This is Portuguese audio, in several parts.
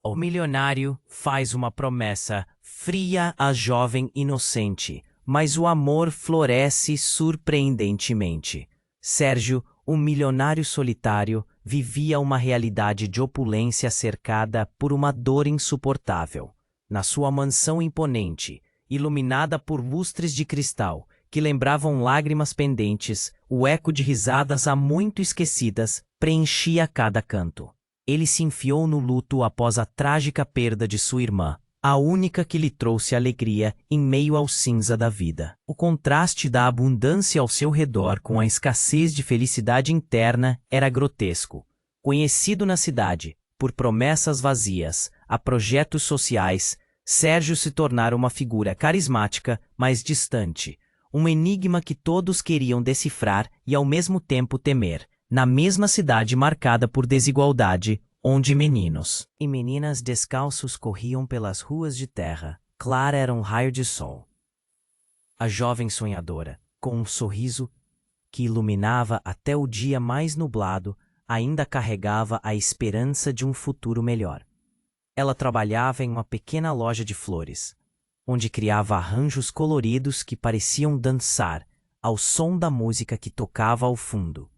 O milionário faz uma promessa fria à jovem inocente, mas o amor floresce surpreendentemente. Sérgio, um milionário solitário, vivia uma realidade de opulência cercada por uma dor insuportável. Na sua mansão imponente, iluminada por lustres de cristal que lembravam lágrimas pendentes, o eco de risadas há muito esquecidas preenchia cada canto. Ele se enfiou no luto após a trágica perda de sua irmã, a única que lhe trouxe alegria em meio ao cinza da vida. O contraste da abundância ao seu redor com a escassez de felicidade interna era grotesco. Conhecido na cidade por promessas vazias a projetos sociais, Sérgio se tornara uma figura carismática, mas distante, um enigma que todos queriam decifrar e ao mesmo tempo temer, na mesma cidade marcada por desigualdade, onde meninos e meninas descalços corriam pelas ruas de terra. Clara era um raio de sol. A jovem sonhadora, com um sorriso que iluminava até o dia mais nublado, ainda carregava a esperança de um futuro melhor. Ela trabalhava em uma pequena loja de flores, onde criava arranjos coloridos que pareciam dançar ao som da música que tocava ao fundo.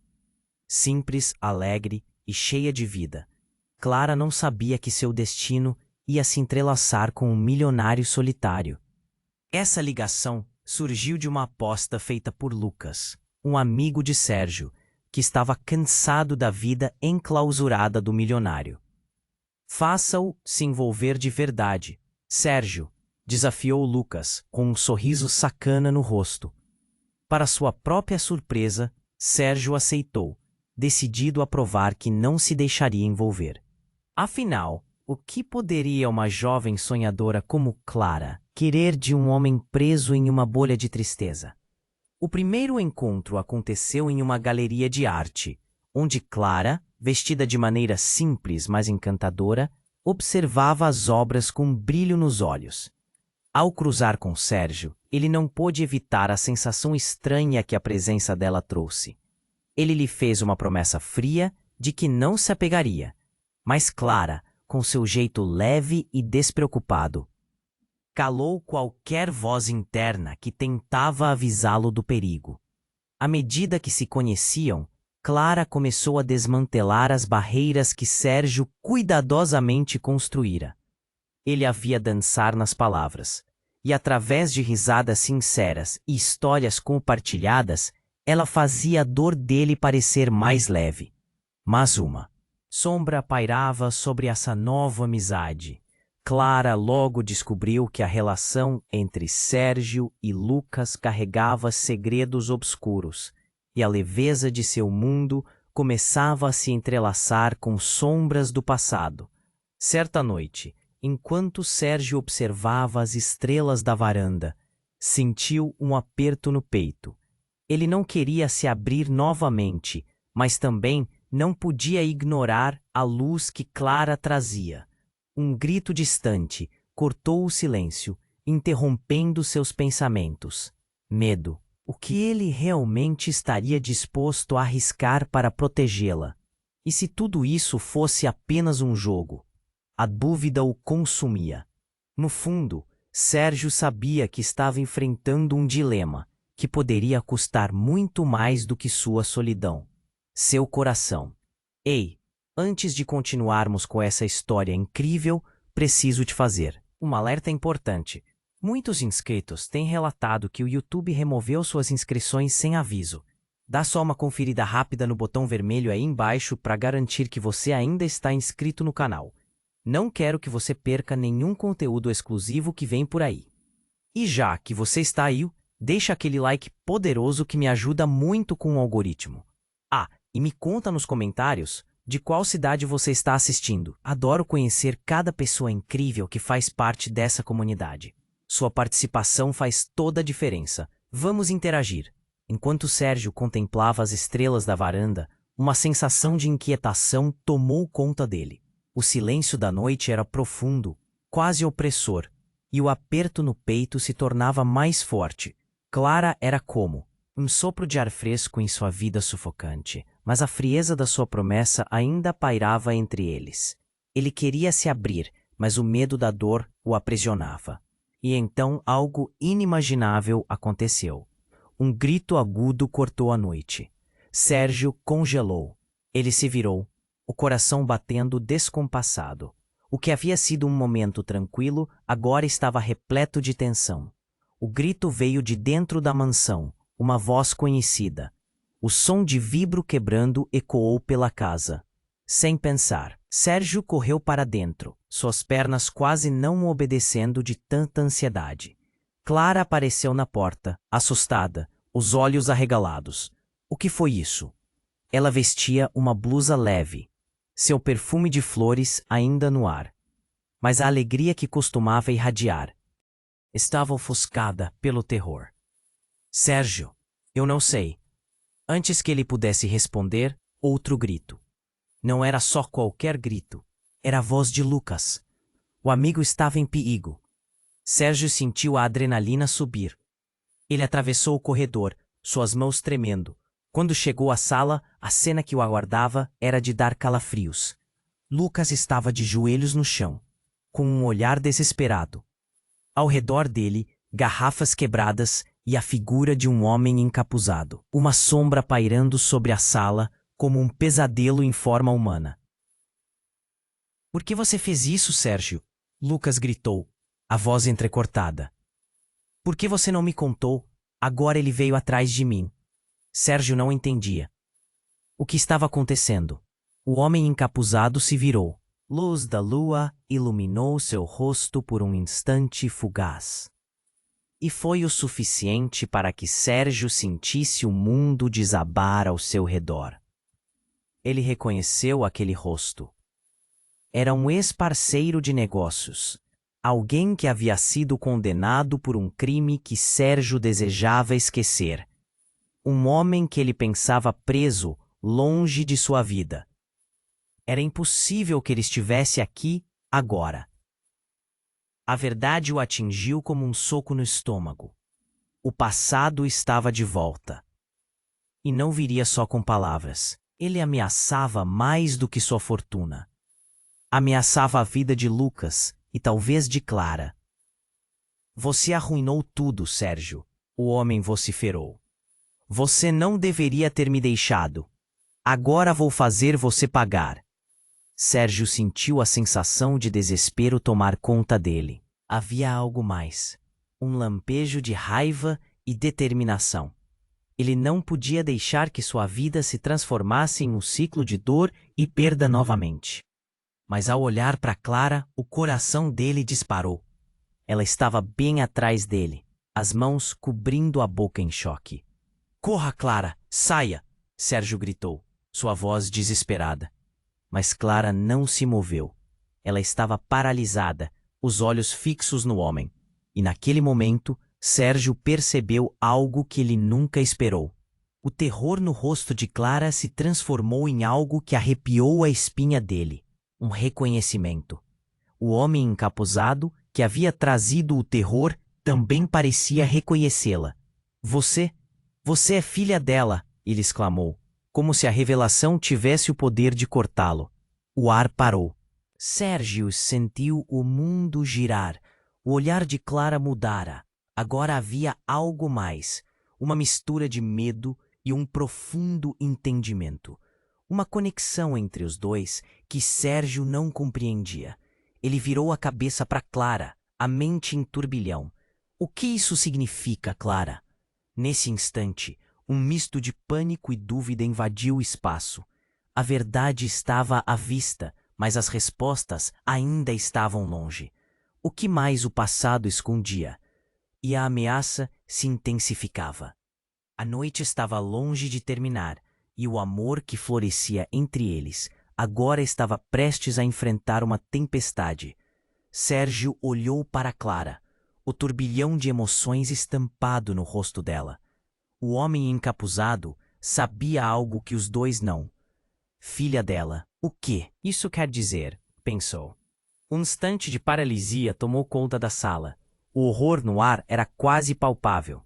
Simples, alegre e cheia de vida, Clara não sabia que seu destino ia se entrelaçar com um milionário solitário. Essa ligação surgiu de uma aposta feita por Lucas, um amigo de Sérgio, que estava cansado da vida enclausurada do milionário. Faça-o se envolver de verdade, Sérgio, desafiou Lucas, com um sorriso sacana no rosto. Para sua própria surpresa, Sérgio aceitou, decidido a provar que não se deixaria envolver. Afinal, o que poderia uma jovem sonhadora como Clara querer de um homem preso em uma bolha de tristeza? O primeiro encontro aconteceu em uma galeria de arte, onde Clara, vestida de maneira simples mas encantadora, observava as obras com um brilho nos olhos. Ao cruzar com Sérgio, ele não pôde evitar a sensação estranha que a presença dela trouxe. Ele lhe fez uma promessa fria de que não se apegaria, mas Clara, com seu jeito leve e despreocupado, calou qualquer voz interna que tentava avisá-lo do perigo. À medida que se conheciam, Clara começou a desmantelar as barreiras que Sérgio cuidadosamente construíra. Ele a via dançar nas palavras, e através de risadas sinceras e histórias compartilhadas, ela fazia a dor dele parecer mais leve. Mas uma sombra pairava sobre essa nova amizade. Clara logo descobriu que a relação entre Sérgio e Lucas carregava segredos obscuros, e a leveza de seu mundo começava a se entrelaçar com sombras do passado. Certa noite, enquanto Sérgio observava as estrelas da varanda, sentiu um aperto no peito. Ele não queria se abrir novamente, mas também não podia ignorar a luz que Clara trazia. Um grito distante cortou o silêncio, interrompendo seus pensamentos. Medo. O que ele realmente estaria disposto a arriscar para protegê-la? E se tudo isso fosse apenas um jogo? A dúvida o consumia. No fundo, Sérgio sabia que estava enfrentando um dilema que poderia custar muito mais do que sua solidão: seu coração. Ei, antes de continuarmos com essa história incrível, preciso te fazer um alerta importante. Muitos inscritos têm relatado que o YouTube removeu suas inscrições sem aviso. Dá só uma conferida rápida no botão vermelho aí embaixo para garantir que você ainda está inscrito no canal. Não quero que você perca nenhum conteúdo exclusivo que vem por aí. E já que você está aí, deixa aquele like poderoso que me ajuda muito com o algoritmo. Ah, e me conta nos comentários de qual cidade você está assistindo. Adoro conhecer cada pessoa incrível que faz parte dessa comunidade. Sua participação faz toda a diferença. Vamos interagir. Enquanto Sérgio contemplava as estrelas da varanda, uma sensação de inquietação tomou conta dele. O silêncio da noite era profundo, quase opressor, e o aperto no peito se tornava mais forte. Clara era como um sopro de ar fresco em sua vida sufocante, mas a frieza da sua promessa ainda pairava entre eles. Ele queria se abrir, mas o medo da dor o aprisionava. E então algo inimaginável aconteceu. Um grito agudo cortou a noite. Sérgio congelou. Ele se virou, o coração batendo descompassado. O que havia sido um momento tranquilo agora estava repleto de tensão. O grito veio de dentro da mansão, uma voz conhecida. O som de vidro quebrando ecoou pela casa. Sem pensar, Sérgio correu para dentro, suas pernas quase não obedecendo de tanta ansiedade. Clara apareceu na porta, assustada, os olhos arregalados. O que foi isso? Ela vestia uma blusa leve, seu perfume de flores ainda no ar. Mas a alegria que costumava irradiar estava ofuscada pelo terror. Sérgio, eu não sei. Antes que ele pudesse responder, outro grito. Não era só qualquer grito, era a voz de Lucas. O amigo estava em perigo. Sérgio sentiu a adrenalina subir. Ele atravessou o corredor, suas mãos tremendo. Quando chegou à sala, a cena que o aguardava era de dar calafrios. Lucas estava de joelhos no chão, com um olhar desesperado. Ao redor dele, garrafas quebradas e a figura de um homem encapuzado. Uma sombra pairando sobre a sala, como um pesadelo em forma humana. Por que você fez isso, Sérgio? Lucas gritou, a voz entrecortada. Por que você não me contou? Agora ele veio atrás de mim. Sérgio não entendia. O que estava acontecendo? O homem encapuzado se virou. Luz da lua iluminou seu rosto por um instante fugaz. E foi o suficiente para que Sérgio sentisse o mundo desabar ao seu redor. Ele reconheceu aquele rosto. Era um ex-parceiro de negócios. Alguém que havia sido condenado por um crime que Sérgio desejava esquecer. Um homem que ele pensava preso, longe de sua vida. Era impossível que ele estivesse aqui, agora. A verdade o atingiu como um soco no estômago. O passado estava de volta. E não viria só com palavras. Ele ameaçava mais do que sua fortuna. Ameaçava a vida de Lucas e talvez de Clara. Você arruinou tudo, Sérgio, o homem vociferou. Você não deveria ter me deixado. Agora vou fazer você pagar. Sérgio sentiu a sensação de desespero tomar conta dele. Havia algo mais. Um lampejo de raiva e determinação. Ele não podia deixar que sua vida se transformasse em um ciclo de dor e perda novamente. Mas ao olhar para Clara, o coração dele disparou. Ela estava bem atrás dele, as mãos cobrindo a boca em choque. Corra, Clara! Saia! Sérgio gritou, sua voz desesperada. Mas Clara não se moveu. Ela estava paralisada, os olhos fixos no homem. E naquele momento, Sérgio percebeu algo que ele nunca esperou. O terror no rosto de Clara se transformou em algo que arrepiou a espinha dele. Um reconhecimento. O homem encapuzado, que havia trazido o terror, também parecia reconhecê-la. Você é filha dela, ele exclamou, como se a revelação tivesse o poder de cortá-lo. O ar parou. Sérgio sentiu o mundo girar. O olhar de Clara mudara. Agora havia algo mais, uma mistura de medo e um profundo entendimento. Uma conexão entre os dois que Sérgio não compreendia. Ele virou a cabeça para Clara, a mente em turbilhão. O que isso significa, Clara? Nesse instante, um misto de pânico e dúvida invadiu o espaço. A verdade estava à vista, mas as respostas ainda estavam longe. O que mais o passado escondia? E a ameaça se intensificava. A noite estava longe de terminar, e o amor que florescia entre eles agora estava prestes a enfrentar uma tempestade. Sérgio olhou para Clara, o turbilhão de emoções estampado no rosto dela. O homem encapuzado sabia algo que os dois não. Filha dela, o que isso quer dizer? Pensou. Um instante de paralisia tomou conta da sala. O horror no ar era quase palpável.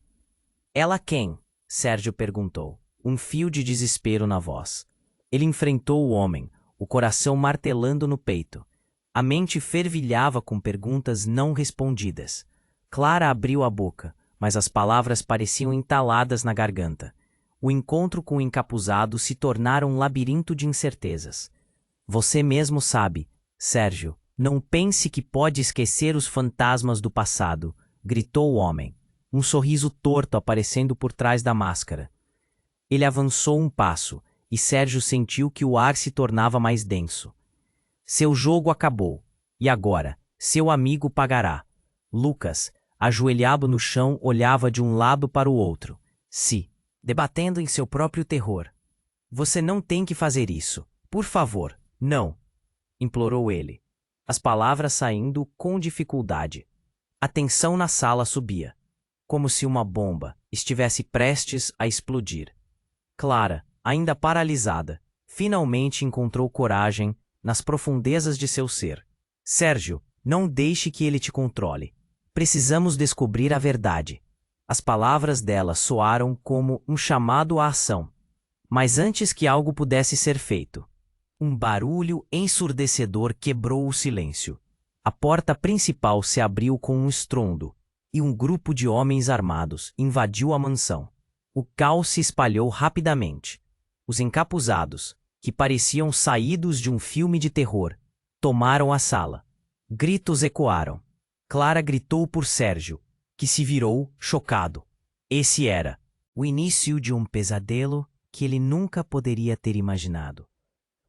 Ela quem? Sérgio perguntou, um fio de desespero na voz. Ele enfrentou o homem, o coração martelando no peito. A mente fervilhava com perguntas não respondidas. Clara abriu a boca, mas as palavras pareciam entaladas na garganta. O encontro com o encapuzado se tornara um labirinto de incertezas. Você mesmo sabe, Sérgio, não pense que pode esquecer os fantasmas do passado, gritou o homem, um sorriso torto aparecendo por trás da máscara. Ele avançou um passo, e Sérgio sentiu que o ar se tornava mais denso. Seu jogo acabou, e agora, seu amigo pagará. Lucas, ajoelhado no chão, olhava de um lado para o outro, se debatendo em seu próprio terror. Você não tem que fazer isso. Por favor, não, implorou ele, as palavras saindo com dificuldade. A tensão na sala subia, como se uma bomba estivesse prestes a explodir. Clara, ainda paralisada, finalmente encontrou coragem nas profundezas de seu ser. Sérgio, não deixe que ele te controle. Precisamos descobrir a verdade. As palavras dela soaram como um chamado à ação. Mas antes que algo pudesse ser feito, um barulho ensurdecedor quebrou o silêncio. A porta principal se abriu com um estrondo, e um grupo de homens armados invadiu a mansão. O caos se espalhou rapidamente. Os encapuzados, que pareciam saídos de um filme de terror, tomaram a sala. Gritos ecoaram. Clara gritou por Sérgio, que se virou, chocado. Esse era o início de um pesadelo que ele nunca poderia ter imaginado.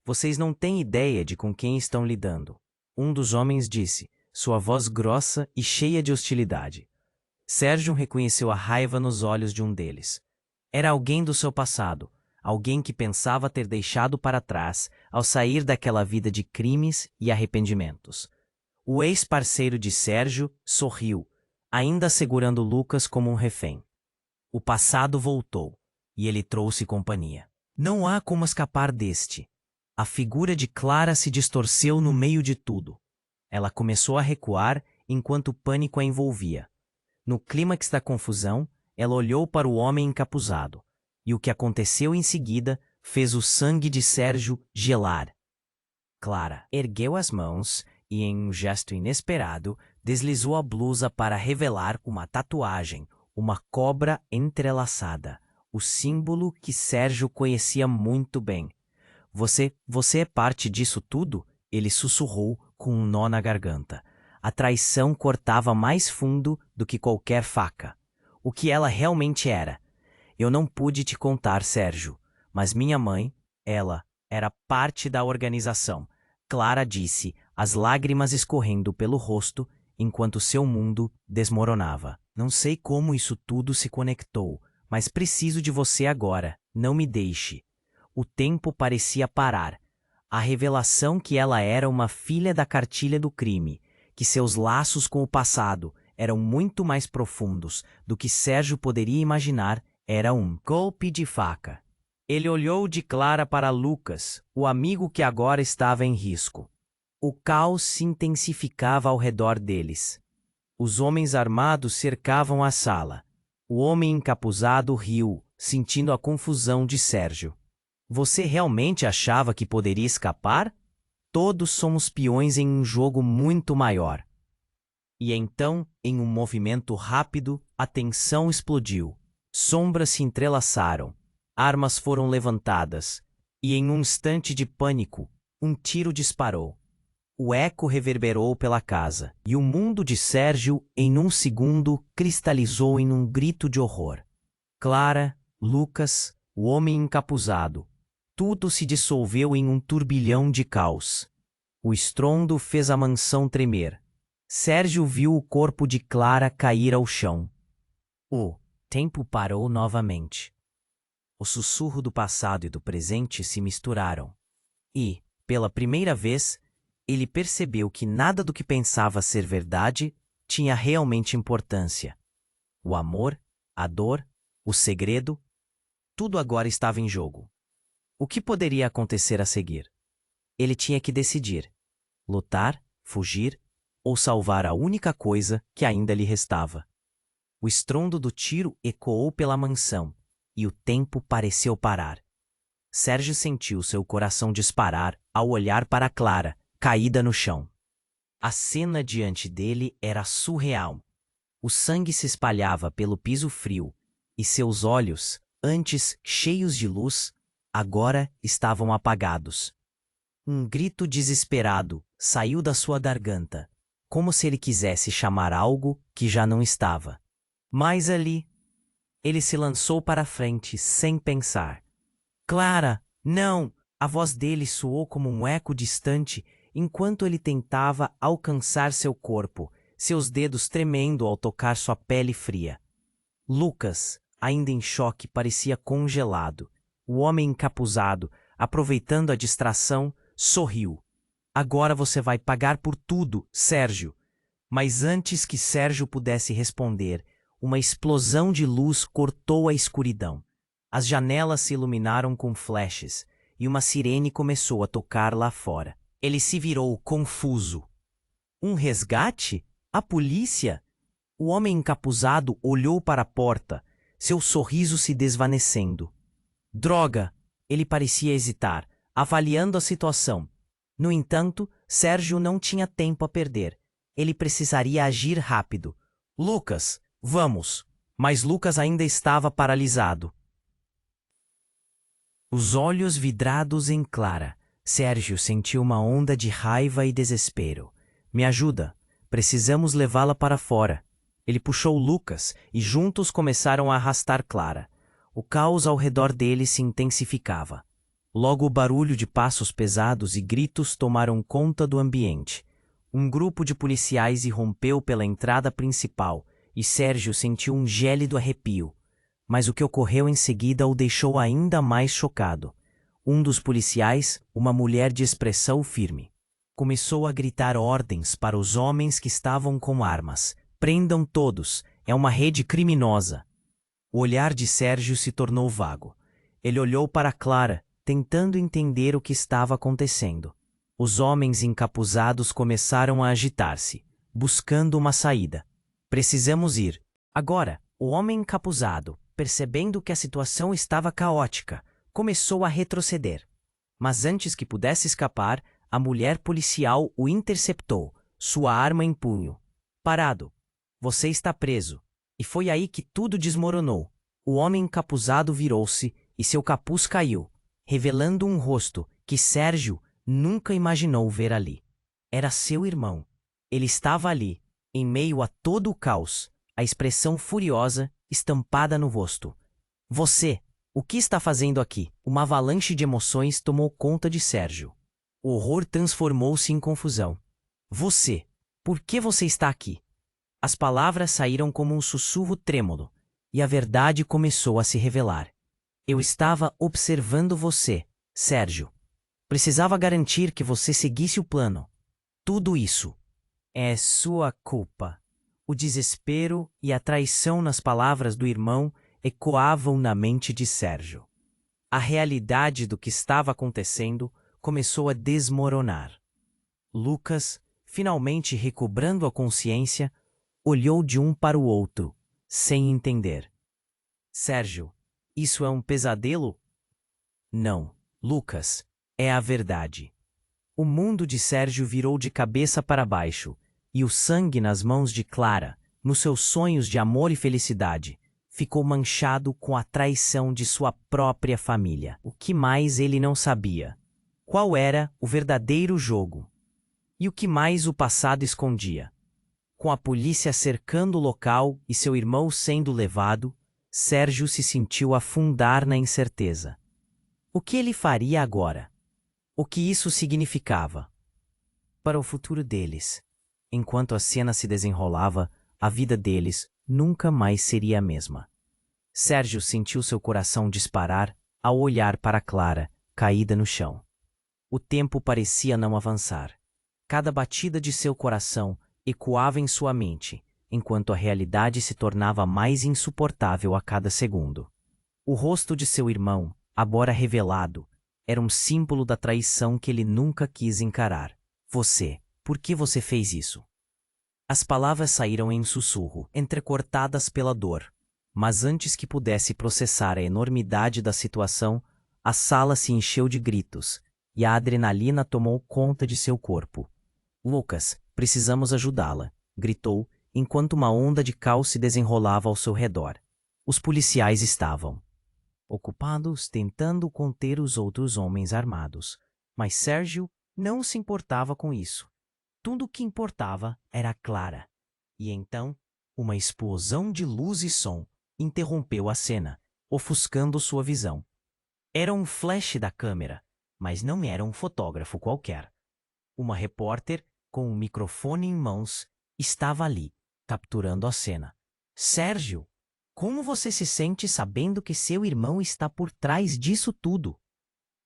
Vocês não têm ideia de com quem estão lidando, um dos homens disse, sua voz grossa e cheia de hostilidade. Sérgio reconheceu a raiva nos olhos de um deles. Era alguém do seu passado, alguém que pensava ter deixado para trás ao sair daquela vida de crimes e arrependimentos. O ex-parceiro de Sérgio sorriu, ainda segurando Lucas como um refém. O passado voltou, e ele trouxe companhia. Não há como escapar deste. A figura de Clara se distorceu no meio de tudo. Ela começou a recuar enquanto o pânico a envolvia. No clímax da confusão, ela olhou para o homem encapuzado, e o que aconteceu em seguida fez o sangue de Sérgio gelar. Clara ergueu as mãos e, em um gesto inesperado, deslizou a blusa para revelar uma tatuagem, uma cobra entrelaçada, o símbolo que Sérgio conhecia muito bem. Você é parte disso tudo? Ele sussurrou com um nó na garganta. A traição cortava mais fundo do que qualquer faca. O que ela realmente era? Eu não pude te contar, Sérgio, mas minha mãe, ela, era parte da organização. Clara disse, as lágrimas escorrendo pelo rosto, enquanto seu mundo desmoronava. Não sei como isso tudo se conectou, mas preciso de você agora, não me deixe. O tempo parecia parar. A revelação que ela era uma filha da cartilha do crime, que seus laços com o passado eram muito mais profundos do que Sérgio poderia imaginar, era um golpe de faca. Ele olhou de Clara para Lucas, o amigo que agora estava em risco. O caos se intensificava ao redor deles. Os homens armados cercavam a sala. O homem encapuzado riu, sentindo a confusão de Sérgio. Você realmente achava que poderia escapar? Todos somos peões em um jogo muito maior. E então, em um movimento rápido, a tensão explodiu. Sombras se entrelaçaram. Armas foram levantadas. E em um instante de pânico, um tiro disparou. O eco reverberou pela casa. E o mundo de Sérgio, em um segundo, cristalizou em um grito de horror. Clara, Lucas, o homem encapuzado. Tudo se dissolveu em um turbilhão de caos. O estrondo fez a mansão tremer. Sérgio viu o corpo de Clara cair ao chão. O tempo parou novamente. O sussurro do passado e do presente se misturaram. E, pela primeira vez, ele percebeu que nada do que pensava ser verdade tinha realmente importância. O amor, a dor, o segredo, tudo agora estava em jogo. O que poderia acontecer a seguir? Ele tinha que decidir: lutar, fugir ou salvar a única coisa que ainda lhe restava. O estrondo do tiro ecoou pela mansão e o tempo pareceu parar. Sérgio sentiu seu coração disparar ao olhar para Clara, caída no chão. A cena diante dele era surreal. O sangue se espalhava pelo piso frio, e seus olhos, antes cheios de luz, agora estavam apagados. Um grito desesperado saiu da sua garganta, como se ele quisesse chamar algo que já não estava. Mas ali, ele se lançou para a frente sem pensar. Clara, não! A voz dele soou como um eco distante enquanto ele tentava alcançar seu corpo, seus dedos tremendo ao tocar sua pele fria. Lucas, ainda em choque, parecia congelado. O homem encapuzado, aproveitando a distração, sorriu. Agora você vai pagar por tudo, Sérgio. Mas antes que Sérgio pudesse responder, uma explosão de luz cortou a escuridão. As janelas se iluminaram com flashes e uma sirene começou a tocar lá fora. Ele se virou confuso. Um resgate? A polícia? O homem encapuzado olhou para a porta, seu sorriso se desvanecendo. Droga! Ele parecia hesitar, avaliando a situação. No entanto, Sérgio não tinha tempo a perder. Ele precisaria agir rápido. Lucas, vamos! Mas Lucas ainda estava paralisado. Os olhos vidrados em Clara, Sérgio sentiu uma onda de raiva e desespero. Me ajuda, precisamos levá-la para fora. Ele puxou Lucas e juntos começaram a arrastar Clara. O caos ao redor deles se intensificava. Logo o barulho de passos pesados e gritos tomaram conta do ambiente. Um grupo de policiais irrompeu pela entrada principal e Sérgio sentiu um gélido arrepio. Mas o que ocorreu em seguida o deixou ainda mais chocado. Um dos policiais, uma mulher de expressão firme, começou a gritar ordens para os homens que estavam com armas. Prendam todos, é uma rede criminosa. O olhar de Sérgio se tornou vago. Ele olhou para Clara, tentando entender o que estava acontecendo. Os homens encapuzados começaram a agitar-se, buscando uma saída. Precisamos ir. Agora, o homem encapuzado, percebendo que a situação estava caótica, começou a retroceder. Mas antes que pudesse escapar, a mulher policial o interceptou, sua arma em punho. Parado. Você está preso. E foi aí que tudo desmoronou. O homem encapuzado virou-se e seu capuz caiu, revelando um rosto que Sérgio nunca imaginou ver ali. Era seu irmão. Ele estava ali, em meio a todo o caos, a expressão furiosa estampada no rosto. Você, o que está fazendo aqui? Uma avalanche de emoções tomou conta de Sérgio. O horror transformou-se em confusão. Você, por que você está aqui? As palavras saíram como um sussurro trêmulo, e a verdade começou a se revelar. Eu estava observando você, Sérgio. Precisava garantir que você seguisse o plano. Tudo isso é sua culpa. O desespero e a traição nas palavras do irmão ecoavam na mente de Sérgio. A realidade do que estava acontecendo começou a desmoronar. Lucas, finalmente recobrando a consciência, olhou de um para o outro, sem entender. Sérgio, isso é um pesadelo? Não, Lucas, é a verdade. O mundo de Sérgio virou de cabeça para baixo, e o sangue nas mãos de Clara, nos seus sonhos de amor e felicidade, ficou manchado com a traição de sua própria família. O que mais ele não sabia? Qual era o verdadeiro jogo? E o que mais o passado escondia? Com a polícia cercando o local e seu irmão sendo levado, Sérgio se sentiu afundar na incerteza. O que ele faria agora? O que isso significava? Para o futuro deles. Enquanto a cena se desenrolava, a vida deles nunca mais seria a mesma. Sérgio sentiu seu coração disparar ao olhar para Clara, caída no chão. O tempo parecia não avançar. Cada batida de seu coração ecoava em sua mente, enquanto a realidade se tornava mais insuportável a cada segundo. O rosto de seu irmão, agora revelado, era um símbolo da traição que ele nunca quis encarar. Você, por que você fez isso? As palavras saíram em sussurro, entrecortadas pela dor. Mas antes que pudesse processar a enormidade da situação, a sala se encheu de gritos, e a adrenalina tomou conta de seu corpo. Lucas, precisamos ajudá-la, gritou, enquanto uma onda de caos se desenrolava ao seu redor. Os policiais estavam ocupados tentando conter os outros homens armados, mas Sérgio não se importava com isso. Tudo o que importava era Clara. E então, uma explosão de luz e som interrompeu a cena, ofuscando sua visão. Era um flash da câmera, mas não era um fotógrafo qualquer. Uma repórter, com um microfone em mãos, estava ali, capturando a cena. Sérgio, como você se sente sabendo que seu irmão está por trás disso tudo?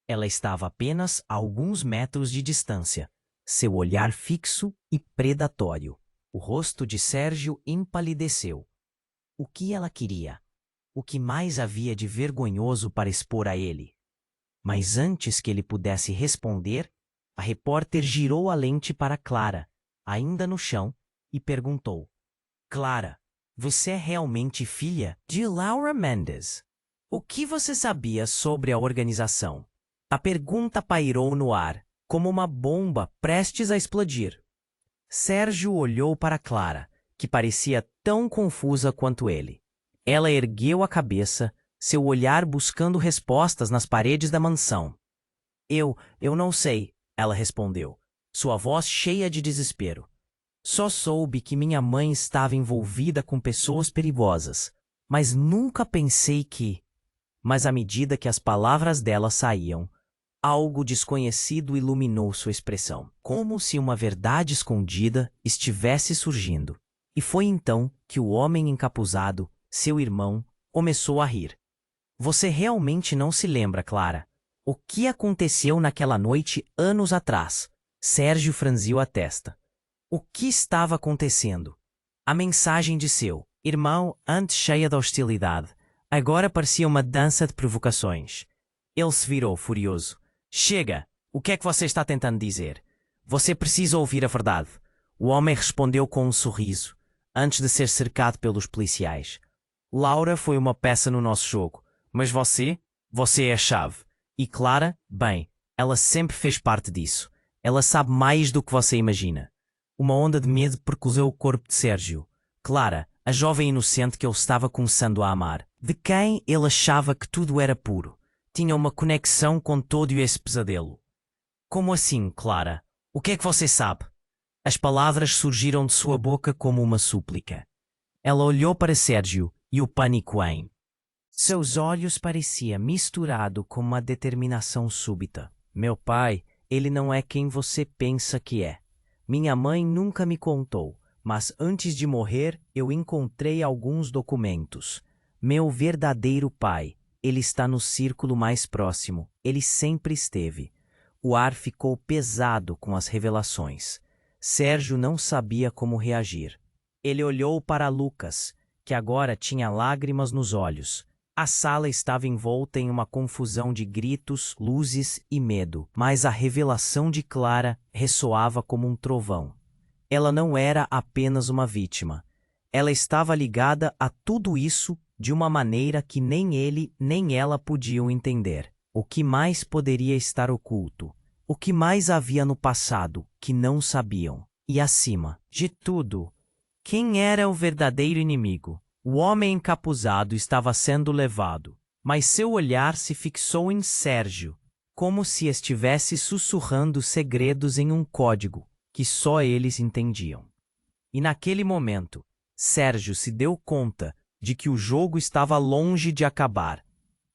Ela estava apenas a alguns metros de distância, seu olhar fixo e predatório. O rosto de Sérgio empalideceu. O que ela queria? O que mais havia de vergonhoso para expor a ele? Mas antes que ele pudesse responder, a repórter girou a lente para Clara, ainda no chão, e perguntou: Clara, você é realmente filha de Laura Mendes? O que você sabia sobre a organização? A pergunta pairou no ar, como uma bomba prestes a explodir. Sérgio olhou para Clara, que parecia tão confusa quanto ele. Ela ergueu a cabeça, seu olhar buscando respostas nas paredes da mansão. Eu não sei, ela respondeu, sua voz cheia de desespero. Só soube que minha mãe estava envolvida com pessoas perigosas, mas nunca pensei que... Mas à medida que as palavras dela saíam, algo desconhecido iluminou sua expressão, como se uma verdade escondida estivesse surgindo. E foi então que o homem encapuzado, seu irmão, começou a rir. Você realmente não se lembra, Clara? O que aconteceu naquela noite anos atrás? Sérgio franziu a testa. O que estava acontecendo? A mensagem de seu irmão, antes cheia de hostilidade, agora parecia uma dança de provocações. Ele se virou furioso. Chega! O que é que você está tentando dizer? Você precisa ouvir a verdade. O homem respondeu com um sorriso, antes de ser cercado pelos policiais. Laura foi uma peça no nosso jogo, mas você é a chave. E Clara, bem, ela sempre fez parte disso. Ela sabe mais do que você imagina. Uma onda de medo percorreu o corpo de Sérgio. Clara, a jovem inocente que ele estava começando a amar, de quem ele achava que tudo era puro, tinha uma conexão com todo esse pesadelo. Como assim, Clara? O que é que você sabe? As palavras surgiram de sua boca como uma súplica. Ela olhou para Sérgio e o pânico em seus olhos parecia misturado com uma determinação súbita. Meu pai, ele não é quem você pensa que é. Minha mãe nunca me contou, mas antes de morrer eu encontrei alguns documentos. Meu verdadeiro pai, ele está no círculo mais próximo. Ele sempre esteve. O ar ficou pesado com as revelações. Sérgio não sabia como reagir. Ele olhou para Lucas, que agora tinha lágrimas nos olhos. A sala estava envolta em uma confusão de gritos, luzes e medo, mas a revelação de Clara ressoava como um trovão. Ela não era apenas uma vítima. Ela estava ligada a tudo isso de uma maneira que nem ele nem ela podiam entender. O que mais poderia estar oculto? O que mais havia no passado que não sabiam? E acima de tudo, quem era o verdadeiro inimigo? O homem encapuzado estava sendo levado, mas seu olhar se fixou em Sérgio, como se estivesse sussurrando segredos em um código que só eles entendiam. E naquele momento, Sérgio se deu conta de que o jogo estava longe de acabar.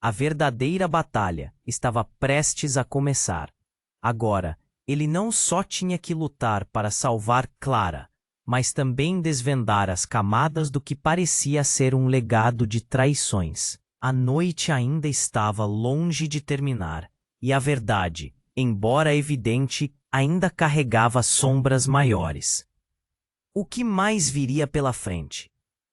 A verdadeira batalha estava prestes a começar. Agora, ele não só tinha que lutar para salvar Clara, mas também desvendar as camadas do que parecia ser um legado de traições. A noite ainda estava longe de terminar, e a verdade, embora evidente, ainda carregava sombras maiores. O que mais viria pela frente?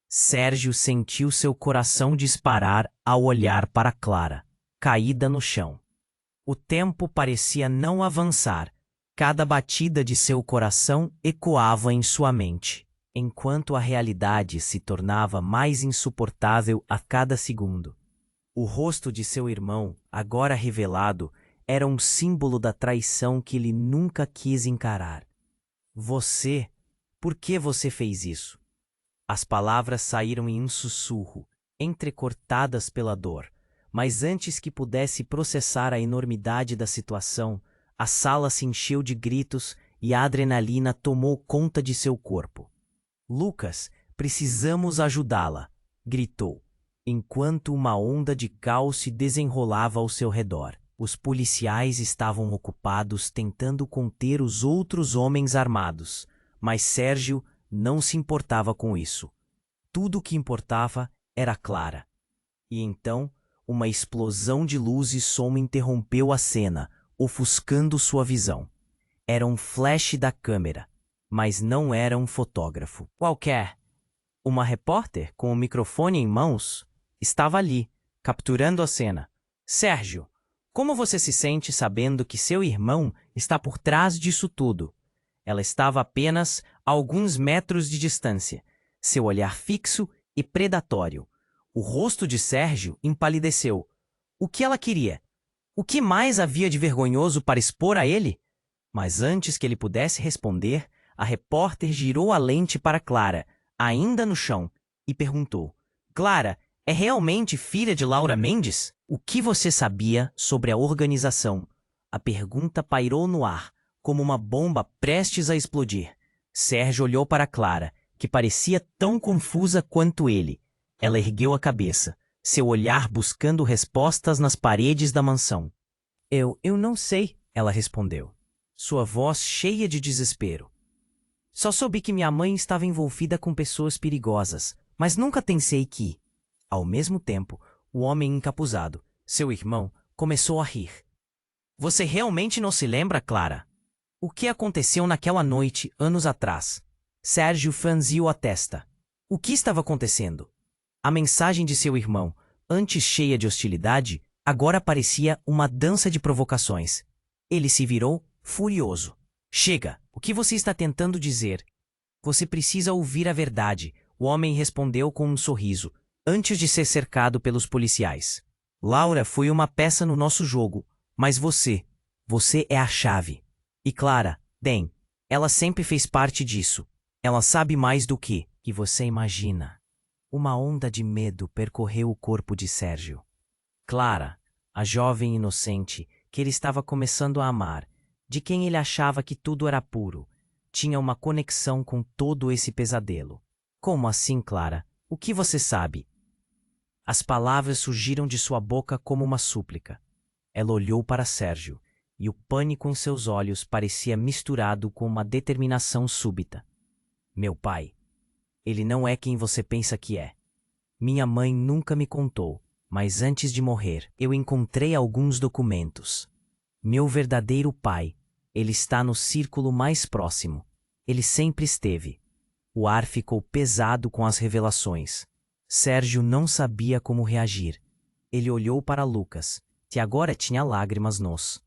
Sérgio sentiu seu coração disparar ao olhar para Clara, caída no chão. O tempo parecia não avançar. Cada batida de seu coração ecoava em sua mente, enquanto a realidade se tornava mais insuportável a cada segundo. O rosto de seu irmão, agora revelado, era um símbolo da traição que ele nunca quis encarar. Você Por que você fez isso? As palavras saíram em um sussurro, entrecortadas pela dor. Mas antes que pudesse processar a enormidade da situação, a sala se encheu de gritos e a adrenalina tomou conta de seu corpo. Lucas, precisamos ajudá-la, gritou, enquanto uma onda de caos se desenrolava ao seu redor. Os policiais estavam ocupados tentando conter os outros homens armados, mas Sérgio não se importava com isso. Tudo o que importava era Clara. E então, uma explosão de luz e som interrompeu a cena, ofuscando sua visão. Era um flash da câmera, mas não era um fotógrafo qualquer. Uma repórter com o microfone em mãos estava ali, capturando a cena. Sérgio, como você se sente sabendo que seu irmão está por trás disso tudo? Ela estava apenas a alguns metros de distância, seu olhar fixo e predatório. O rosto de Sérgio empalideceu. O que ela queria? O que mais havia de vergonhoso para expor a ele? Mas antes que ele pudesse responder, a repórter girou a lente para Clara, ainda no chão, e perguntou: Clara, é realmente filha de Laura Mendes? O que você sabia sobre a organização? A pergunta pairou no ar, como uma bomba prestes a explodir. Sérgio olhou para Clara, que parecia tão confusa quanto ele. Ela ergueu a cabeça, seu olhar buscando respostas nas paredes da mansão. Eu não sei, ela respondeu, sua voz cheia de desespero. Só soube que minha mãe estava envolvida com pessoas perigosas, mas nunca pensei que... Ao mesmo tempo, o homem encapuzado, seu irmão, começou a rir. Você realmente não se lembra, Clara? O que aconteceu naquela noite, anos atrás? Sérgio franziu a testa. O que estava acontecendo? A mensagem de seu irmão, antes cheia de hostilidade, agora parecia uma dança de provocações. Ele se virou, furioso. Chega! O que você está tentando dizer? Você precisa ouvir a verdade, o homem respondeu com um sorriso, antes de ser cercado pelos policiais. Laura foi uma peça no nosso jogo, mas você é a chave. E Clara, bem, ela sempre fez parte disso. Ela sabe mais do que você imagina. Uma onda de medo percorreu o corpo de Sérgio. Clara, a jovem inocente que ele estava começando a amar, de quem ele achava que tudo era puro, tinha uma conexão com todo esse pesadelo. Como assim, Clara? O que você sabe? As palavras surgiram de sua boca como uma súplica. Ela olhou para Sérgio, e o pânico em seus olhos parecia misturado com uma determinação súbita. Meu pai, ele não é quem você pensa que é. Minha mãe nunca me contou, mas antes de morrer, eu encontrei alguns documentos. Meu verdadeiro pai, ele está no círculo mais próximo. Ele sempre esteve. O ar ficou pesado com as revelações. Sérgio não sabia como reagir. Ele olhou para Lucas, que agora tinha lágrimas nos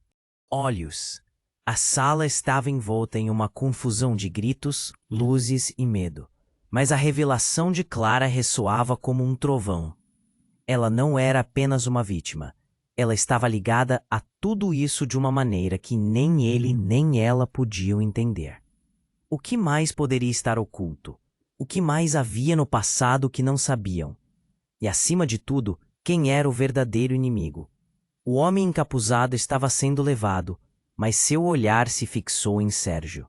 olhos. A sala estava envolta em uma confusão de gritos, luzes e medo. Mas a revelação de Clara ressoava como um trovão. Ela não era apenas uma vítima. Ela estava ligada a tudo isso de uma maneira que nem ele nem ela podiam entender. O que mais poderia estar oculto? O que mais havia no passado que não sabiam? E, acima de tudo, quem era o verdadeiro inimigo? O homem encapuzado estava sendo levado, mas seu olhar se fixou em Sérgio,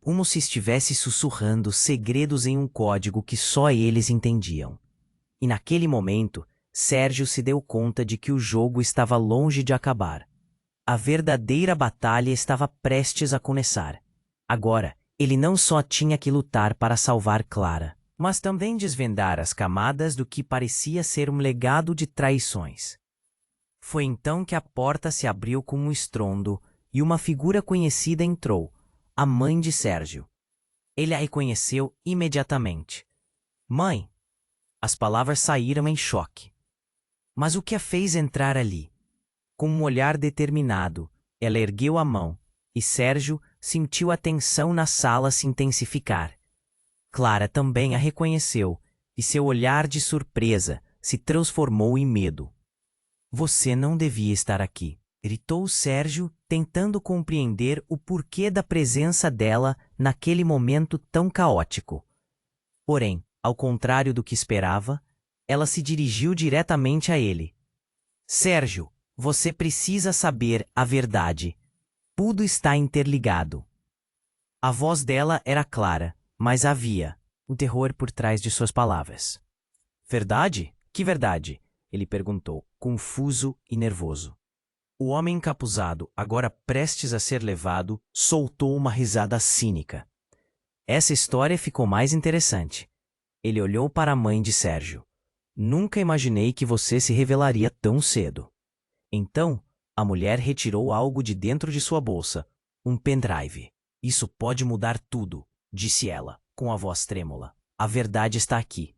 como se estivesse sussurrando segredos em um código que só eles entendiam. E naquele momento, Sérgio se deu conta de que o jogo estava longe de acabar. A verdadeira batalha estava prestes a começar. Agora, ele não só tinha que lutar para salvar Clara, mas também desvendar as camadas do que parecia ser um legado de traições. Foi então que a porta se abriu com um estrondo e uma figura conhecida entrou, a mãe de Sérgio. Ele a reconheceu imediatamente. Mãe! As palavras saíram em choque. Mas o que a fez entrar ali? Com um olhar determinado, ela ergueu a mão, e Sérgio sentiu a tensão na sala se intensificar. Clara também a reconheceu, e seu olhar de surpresa se transformou em medo. Você não devia estar aqui, gritou Sérgio, tentando compreender o porquê da presença dela naquele momento tão caótico. Porém, ao contrário do que esperava, ela se dirigiu diretamente a ele. Sérgio, você precisa saber a verdade. Tudo está interligado. A voz dela era clara, mas havia o terror por trás de suas palavras. Verdade? Que verdade? Ele perguntou, confuso e nervoso. O homem encapuzado, agora prestes a ser levado, soltou uma risada cínica. Essa história ficou mais interessante. Ele olhou para a mãe de Sérgio. Nunca imaginei que você se revelaria tão cedo. Então, a mulher retirou algo de dentro de sua bolsa, um pendrive. Isso pode mudar tudo, disse ela, com a voz trêmula. A verdade está aqui.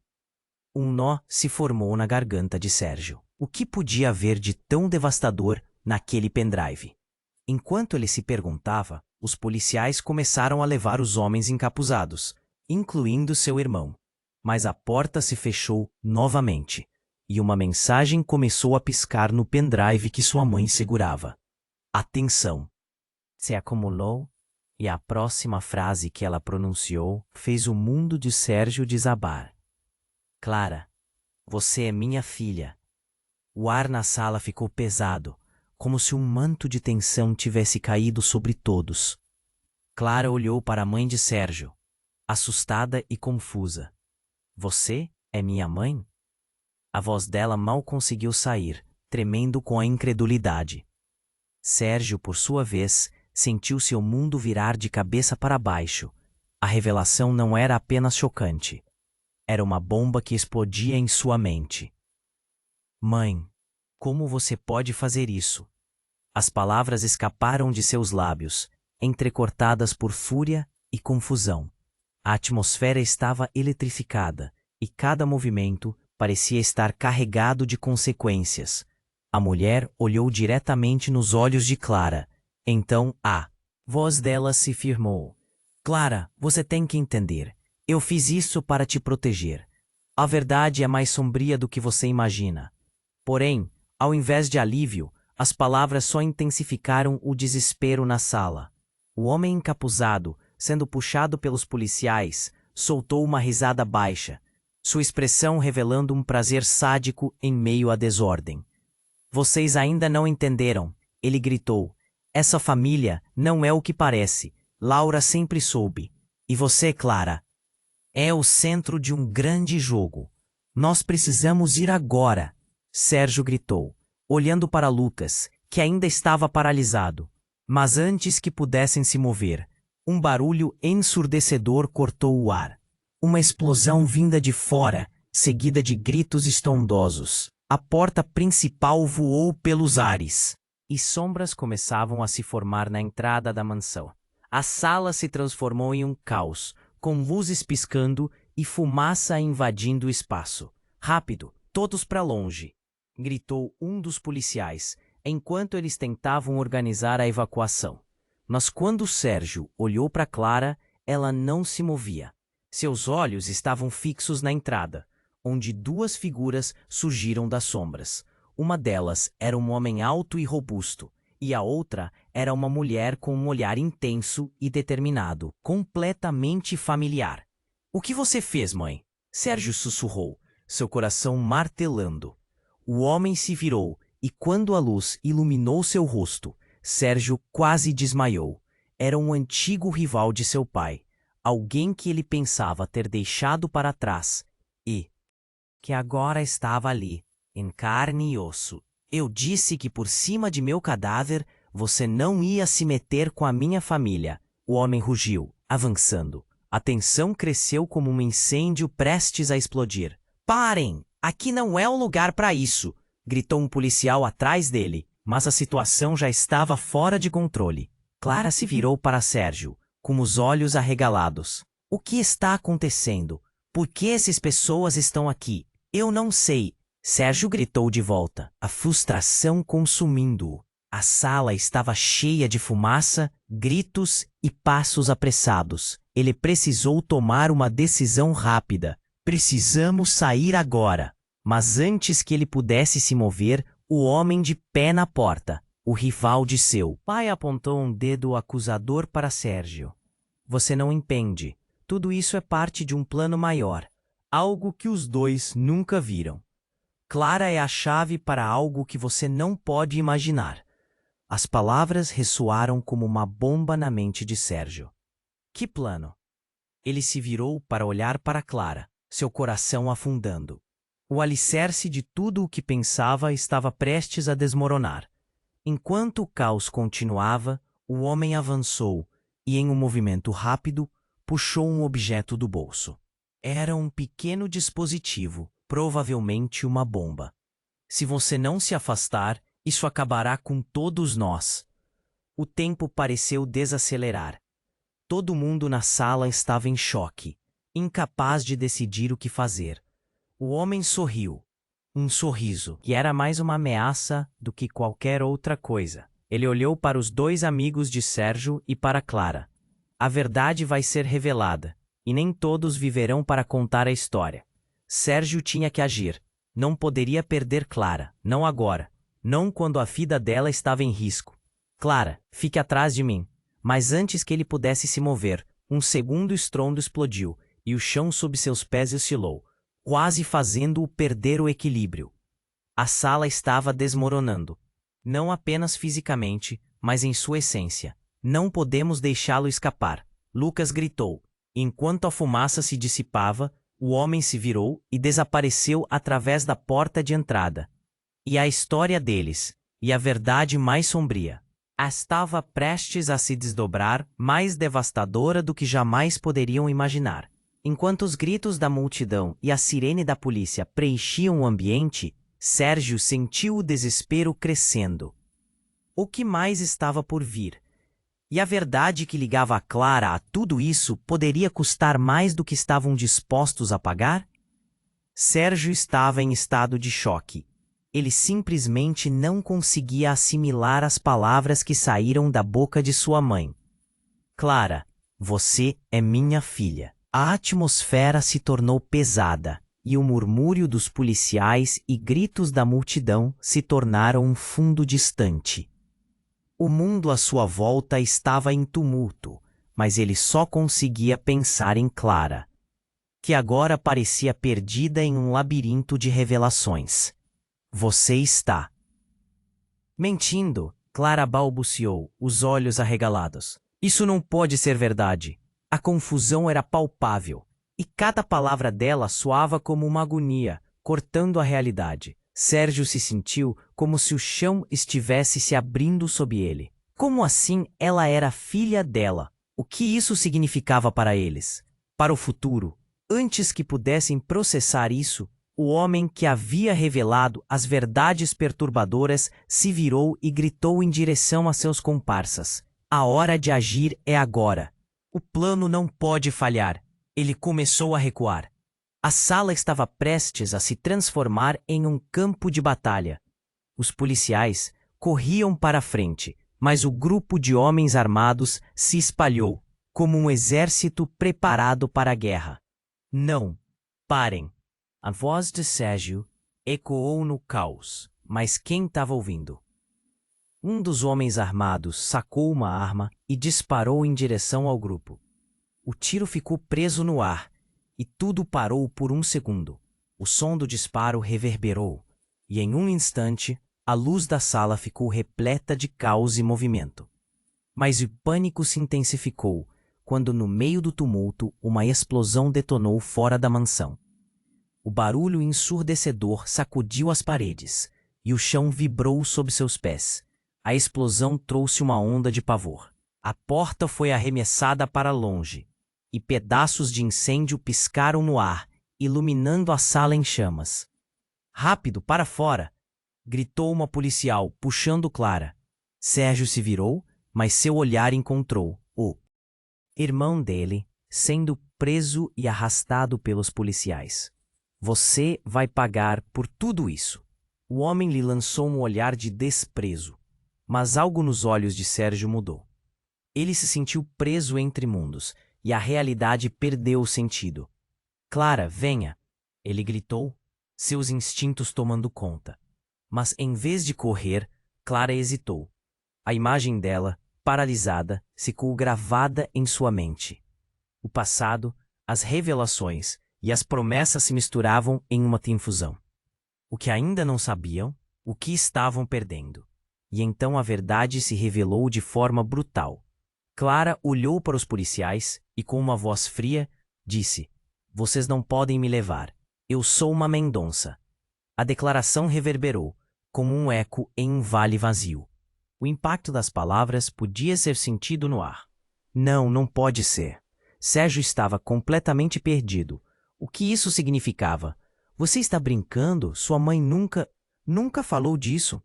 Um nó se formou na garganta de Sérgio. O que podia haver de tão devastador naquele pendrive? Enquanto ele se perguntava, os policiais começaram a levar os homens encapuzados, incluindo seu irmão. Mas a porta se fechou novamente, e uma mensagem começou a piscar no pendrive que sua mãe segurava. Atenção! Se acumulou, e a próxima frase que ela pronunciou fez o mundo de Sérgio desabar. Clara, você é minha filha. O ar na sala ficou pesado, como se um manto de tensão tivesse caído sobre todos. Clara olhou para a mãe de Sérgio, assustada e confusa. Você é minha mãe? A voz dela mal conseguiu sair, tremendo com a incredulidade. Sérgio, por sua vez, sentiu seu mundo virar de cabeça para baixo. A revelação não era apenas chocante. Era uma bomba que explodia em sua mente. Mãe, como você pode fazer isso? As palavras escaparam de seus lábios, entrecortadas por fúria e confusão. A atmosfera estava eletrificada, e cada movimento parecia estar carregado de consequências. A mulher olhou diretamente nos olhos de Clara. Então a voz dela se firmou. Clara, você tem que entender. Eu fiz isso para te proteger. A verdade é mais sombria do que você imagina. Porém, ao invés de alívio, as palavras só intensificaram o desespero na sala. O homem encapuzado, sendo puxado pelos policiais, soltou uma risada baixa, sua expressão revelando um prazer sádico em meio à desordem. Vocês ainda não entenderam, ele gritou. Essa família não é o que parece. Laura sempre soube. E você, Clara, é o centro de um grande jogo. Nós precisamos ir agora, Sérgio gritou, olhando para Lucas, que ainda estava paralisado. Mas antes que pudessem se mover, um barulho ensurdecedor cortou o ar. Uma explosão vinda de fora, seguida de gritos estrondosos. A porta principal voou pelos ares, e sombras começavam a se formar na entrada da mansão. A sala se transformou em um caos, com luzes piscando e fumaça invadindo o espaço. Rápido, todos para longe, gritou um dos policiais, enquanto eles tentavam organizar a evacuação. Mas quando Sérgio olhou para Clara, ela não se movia. Seus olhos estavam fixos na entrada, onde duas figuras surgiram das sombras. Uma delas era um homem alto e robusto, e a outra era uma mulher com um olhar intenso e determinado, completamente familiar. O que você fez, mãe? Sérgio sussurrou, seu coração martelando. O homem se virou, e quando a luz iluminou seu rosto, Sérgio quase desmaiou. Era um antigo rival de seu pai, alguém que ele pensava ter deixado para trás, e que agora estava ali, em carne e osso. Eu disse que por cima de meu cadáver você não ia se meter com a minha família. O homem rugiu, avançando. A tensão cresceu como um incêndio prestes a explodir. Parem! Aqui não é o lugar para isso! Gritou um policial atrás dele, mas a situação já estava fora de controle. Clara se virou para Sérgio, com os olhos arregalados. O que está acontecendo? Por que essas pessoas estão aqui? Eu não sei. Sérgio gritou de volta, a frustração consumindo-o. A sala estava cheia de fumaça, gritos e passos apressados. Ele precisou tomar uma decisão rápida. Precisamos sair agora. Mas antes que ele pudesse se mover, o homem de pé na porta, O rival de seu pai apontou um dedo acusador para Sérgio. Você não entende. Tudo isso é parte de um plano maior. Algo que os dois nunca viram. Clara é a chave para algo que você não pode imaginar. As palavras ressoaram como uma bomba na mente de Sérgio. Que plano? Ele se virou para olhar para Clara, seu coração afundando. O alicerce de tudo o que pensava estava prestes a desmoronar. Enquanto o caos continuava, o homem avançou e, em um movimento rápido, puxou um objeto do bolso. Era um pequeno dispositivo, provavelmente uma bomba. Se você não se afastar, isso acabará com todos nós. O tempo pareceu desacelerar. Todo mundo na sala estava em choque, incapaz de decidir o que fazer. O homem sorriu. Um sorriso, que era mais uma ameaça do que qualquer outra coisa. Ele olhou para os dois amigos de Sérgio e para Clara. A verdade vai ser revelada, e nem todos viverão para contar a história. Sérgio tinha que agir. Não poderia perder Clara, não agora. Não quando a vida dela estava em risco. Clara, fique atrás de mim. Mas antes que ele pudesse se mover, um segundo estrondo explodiu, e o chão sob seus pés oscilou, quase fazendo-o perder o equilíbrio. A sala estava desmoronando. Não apenas fisicamente, mas em sua essência. Não podemos deixá-lo escapar, Lucas gritou. Enquanto a fumaça se dissipava, o homem se virou e desapareceu através da porta de entrada. E a história deles, e a verdade mais sombria, estava prestes a se desdobrar, mais devastadora do que jamais poderiam imaginar. Enquanto os gritos da multidão e a sirene da polícia preenchiam o ambiente, Sérgio sentiu o desespero crescendo. O que mais estava por vir? E a verdade que ligava a Clara a tudo isso poderia custar mais do que estavam dispostos a pagar? Sérgio estava em estado de choque. Ele simplesmente não conseguia assimilar as palavras que saíram da boca de sua mãe. Clara, você é minha filha. A atmosfera se tornou pesada, e o murmúrio dos policiais e gritos da multidão se tornaram um fundo distante. O mundo à sua volta estava em tumulto, mas ele só conseguia pensar em Clara, que agora parecia perdida em um labirinto de revelações. Você está mentindo, Clara balbuciou, os olhos arregalados. Isso não pode ser verdade. A confusão era palpável, e cada palavra dela soava como uma agonia, cortando a realidade. Sérgio se sentiu como se o chão estivesse se abrindo sob ele. Como assim ela era filha dela? O que isso significava para eles? Para o futuro? Antes que pudessem processar isso, o homem que havia revelado as verdades perturbadoras se virou e gritou em direção a seus comparsas. A hora de agir é agora. O plano não pode falhar. Ele começou a recuar. A sala estava prestes a se transformar em um campo de batalha. Os policiais corriam para a frente, mas o grupo de homens armados se espalhou, como um exército preparado para a guerra. Não! Parem! A voz de Sérgio ecoou no caos, mas quem estava ouvindo? Um dos homens armados sacou uma arma e disparou em direção ao grupo. O tiro ficou preso no ar, e tudo parou por um segundo. O som do disparo reverberou, e em um instante, a luz da sala ficou repleta de caos e movimento. Mas o pânico se intensificou quando, no meio do tumulto, uma explosão detonou fora da mansão. O barulho ensurdecedor sacudiu as paredes, e o chão vibrou sob seus pés. A explosão trouxe uma onda de pavor. A porta foi arremessada para longe, e pedaços de incêndio piscaram no ar, iluminando a sala em chamas. "Rápido, para fora!" gritou uma policial, puxando Clara. Sérgio se virou, mas seu olhar encontrou o irmão dele, sendo preso e arrastado pelos policiais. "Você vai pagar por tudo isso." O homem lhe lançou um olhar de desprezo, mas algo nos olhos de Sérgio mudou. Ele se sentiu preso entre mundos, e a realidade perdeu o sentido. "Clara, venha!" ele gritou, seus instintos tomando conta. Mas em vez de correr, Clara hesitou. A imagem dela, paralisada, ficou gravada em sua mente. O passado, as revelações e as promessas se misturavam em uma confusão. O que ainda não sabiam, o que estavam perdendo. E então a verdade se revelou de forma brutal. Clara olhou para os policiais e, com uma voz fria, disse: "Vocês não podem me levar. Eu sou uma Mendonça." A declaração reverberou, como um eco em um vale vazio. O impacto das palavras podia ser sentido no ar. Não, não pode ser. Sérgio estava completamente perdido. O que isso significava? Você está brincando? Sua mãe nunca falou disso.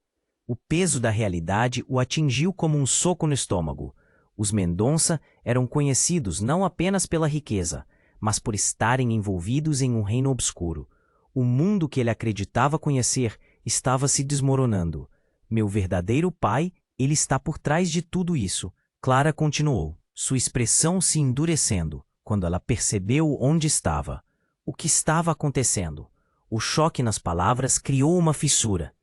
O peso da realidade o atingiu como um soco no estômago. Os Mendonça eram conhecidos não apenas pela riqueza, mas por estarem envolvidos em um reino obscuro. O mundo que ele acreditava conhecer estava se desmoronando. Meu verdadeiro pai, ele está por trás de tudo isso. Clara continuou, sua expressão se endurecendo, quando ela percebeu onde estava. O que estava acontecendo? O choque nas palavras criou uma fissura.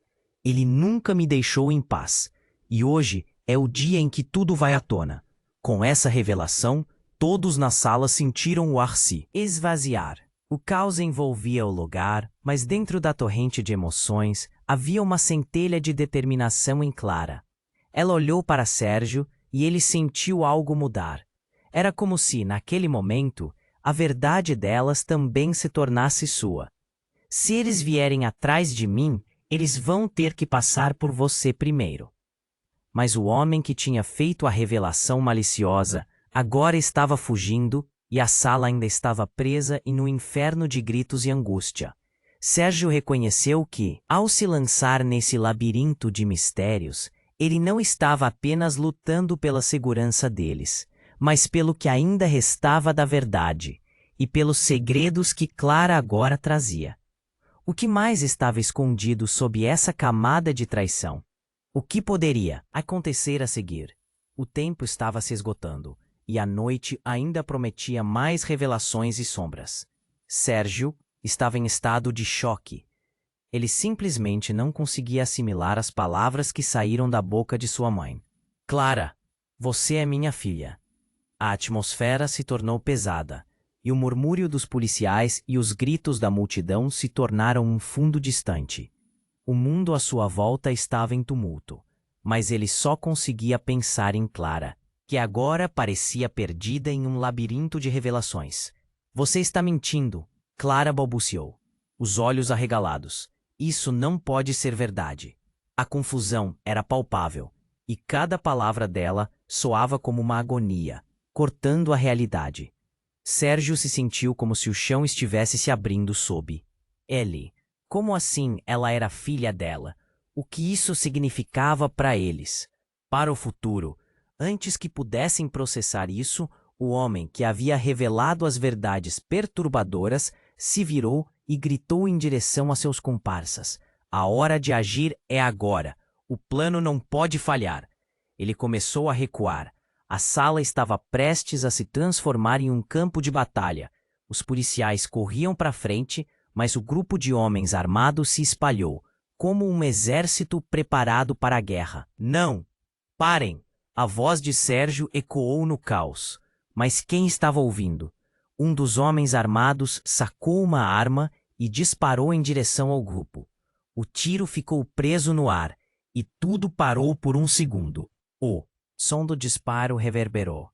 Ele nunca me deixou em paz. E hoje é o dia em que tudo vai à tona. Com essa revelação, todos na sala sentiram o ar se esvaziar. O caos envolvia o lugar, mas dentro da torrente de emoções havia uma centelha de determinação em Clara. Ela olhou para Sérgio e ele sentiu algo mudar. Era como se, naquele momento, a verdade delas também se tornasse sua. Se eles vierem atrás de mim, eles vão ter que passar por você primeiro. Mas o homem que tinha feito a revelação maliciosa agora estava fugindo e a sala ainda estava presa e no inferno de gritos e angústia. Sérgio reconheceu que, ao se lançar nesse labirinto de mistérios, ele não estava apenas lutando pela segurança deles, mas pelo que ainda restava da verdade e pelos segredos que Clara agora trazia. O que mais estava escondido sob essa camada de traição? O que poderia acontecer a seguir? O tempo estava se esgotando, e a noite ainda prometia mais revelações e sombras. Sérgio estava em estado de choque. Ele simplesmente não conseguia assimilar as palavras que saíram da boca de sua mãe. "Clara, você é minha filha." A atmosfera se tornou pesada, e o murmúrio dos policiais e os gritos da multidão se tornaram um fundo distante. O mundo à sua volta estava em tumulto, mas ele só conseguia pensar em Clara, que agora parecia perdida em um labirinto de revelações. "Você está mentindo," Clara balbuciou, os olhos arregalados. "Isso não pode ser verdade." A confusão era palpável, e cada palavra dela soava como uma agonia, cortando a realidade. Sérgio se sentiu como se o chão estivesse se abrindo sob ele. Como assim ela era filha dela? O que isso significava para eles? Para o futuro, antes que pudessem processar isso, o homem que havia revelado as verdades perturbadoras se virou e gritou em direção a seus comparsas. "A hora de agir é agora. O plano não pode falhar." Ele começou a recuar. A sala estava prestes a se transformar em um campo de batalha. Os policiais corriam para frente, mas o grupo de homens armados se espalhou, como um exército preparado para a guerra. "Não! Parem!" A voz de Sérgio ecoou no caos. Mas quem estava ouvindo? Um dos homens armados sacou uma arma e disparou em direção ao grupo. O tiro ficou preso no ar, e tudo parou por um segundo. O som do disparo reverberou,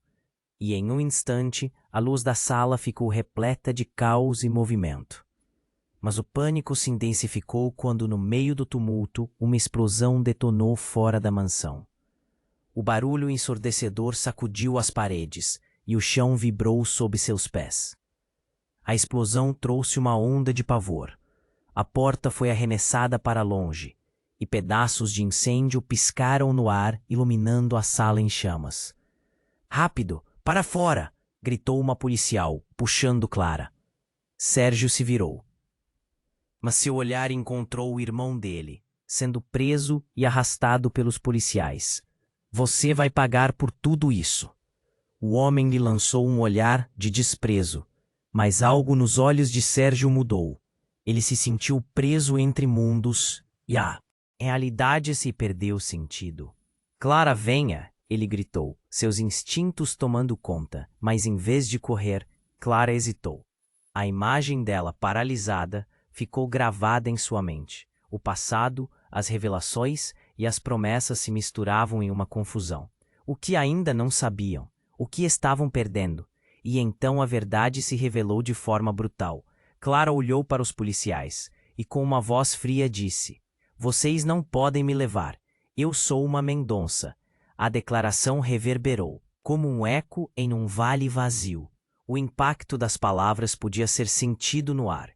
e em um instante a luz da sala ficou repleta de caos e movimento. Mas o pânico se intensificou quando, no meio do tumulto, uma explosão detonou fora da mansão. O barulho ensurdecedor sacudiu as paredes, e o chão vibrou sob seus pés. A explosão trouxe uma onda de pavor. A porta foi arremessada para longe, e pedaços de incêndio piscaram no ar, iluminando a sala em chamas. "Rápido, para fora!" gritou uma policial, puxando Clara. Sérgio se virou. Mas seu olhar encontrou o irmão dele, sendo preso e arrastado pelos policiais. "Você vai pagar por tudo isso." O homem lhe lançou um olhar de desprezo, mas algo nos olhos de Sérgio mudou. Ele se sentiu preso entre mundos e a realidade se perdeu sentido. Clara, venha! Ele gritou, seus instintos tomando conta, mas em vez de correr, Clara hesitou. A imagem dela paralisada ficou gravada em sua mente. O passado, as revelações e as promessas se misturavam em uma confusão. O que ainda não sabiam, o que estavam perdendo. E então a verdade se revelou de forma brutal. Clara olhou para os policiais e com uma voz fria disse: "Vocês não podem me levar. Eu sou uma Mendonça." A declaração reverberou, como um eco em um vale vazio. O impacto das palavras podia ser sentido no ar.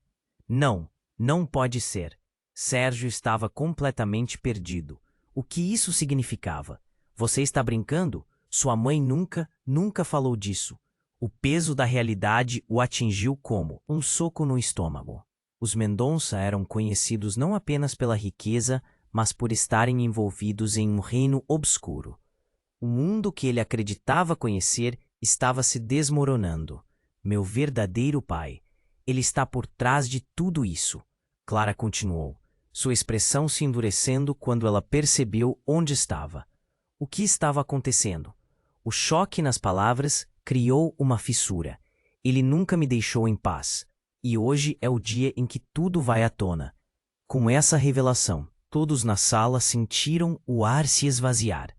Não, não pode ser. Sérgio estava completamente perdido. O que isso significava? Você está brincando? Sua mãe nunca falou disso. O peso da realidade o atingiu como um soco no estômago. Os Mendonça eram conhecidos não apenas pela riqueza, mas por estarem envolvidos em um reino obscuro. O mundo que ele acreditava conhecer estava se desmoronando. Meu verdadeiro pai. Ele está por trás de tudo isso. Clara continuou, sua expressão se endurecendo quando ela percebeu onde estava. O que estava acontecendo? O choque nas palavras criou uma fissura. Ele nunca me deixou em paz. E hoje é o dia em que tudo vai à tona. Com essa revelação, todos na sala sentiram o ar se esvaziar.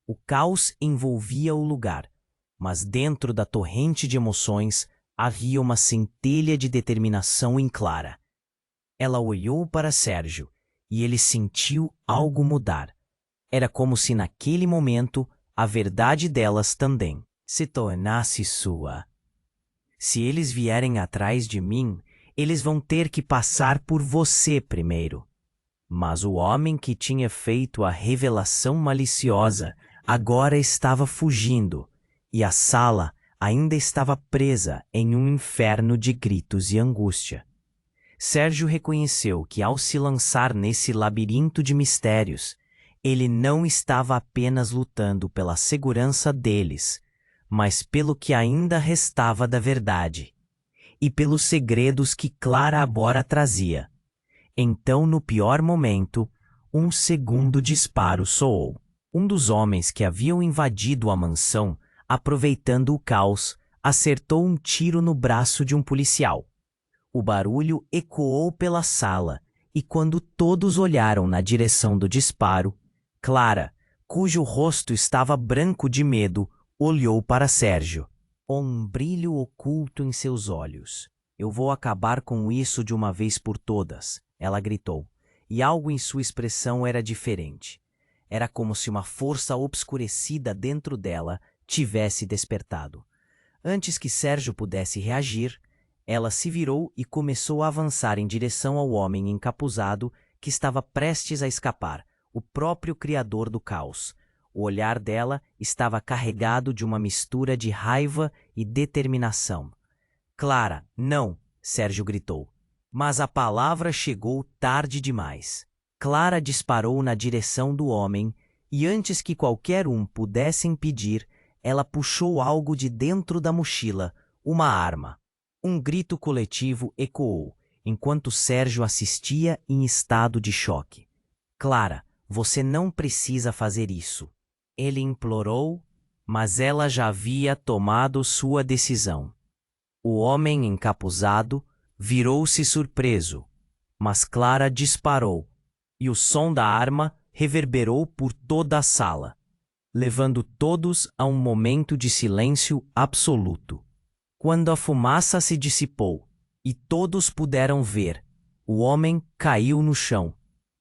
O caos envolvia o lugar, mas dentro da torrente de emoções havia uma centelha de determinação em Clara. Ela olhou para Sérgio e ele sentiu algo mudar. Era como se naquele momento a verdade delas também se tornasse sua. Se eles vierem atrás de mim, eles vão ter que passar por você primeiro. Mas o homem que tinha feito a revelação maliciosa agora estava fugindo, e a sala ainda estava presa em um inferno de gritos e angústia. Sérgio reconheceu que ao se lançar nesse labirinto de mistérios, ele não estava apenas lutando pela segurança deles, mas pelo que ainda restava da verdade, e pelos segredos que Clara agora trazia. Então, no pior momento, um segundo disparo soou. Um dos homens que haviam invadido a mansão, aproveitando o caos, acertou um tiro no braço de um policial. O barulho ecoou pela sala, e quando todos olharam na direção do disparo, Clara, cujo rosto estava branco de medo, olhou para Sérgio. Um brilho oculto em seus olhos. "Eu vou acabar com isso de uma vez por todas", ela gritou, e algo em sua expressão era diferente. Era como se uma força obscurecida dentro dela tivesse despertado. Antes que Sérgio pudesse reagir, ela se virou e começou a avançar em direção ao homem encapuzado que estava prestes a escapar, o próprio criador do caos. O olhar dela estava carregado de uma mistura de raiva e determinação. "Clara, não!" Sérgio gritou. Mas a palavra chegou tarde demais. Clara disparou na direção do homem e antes que qualquer um pudesse impedir, ela puxou algo de dentro da mochila, uma arma. Um grito coletivo ecoou, enquanto Sérgio assistia em estado de choque. "Clara, você não precisa fazer isso." Ele implorou, mas ela já havia tomado sua decisão. O homem encapuzado virou-se surpreso, mas Clara disparou, e o som da arma reverberou por toda a sala, levando todos a um momento de silêncio absoluto. Quando a fumaça se dissipou e todos puderam ver, o homem caiu no chão.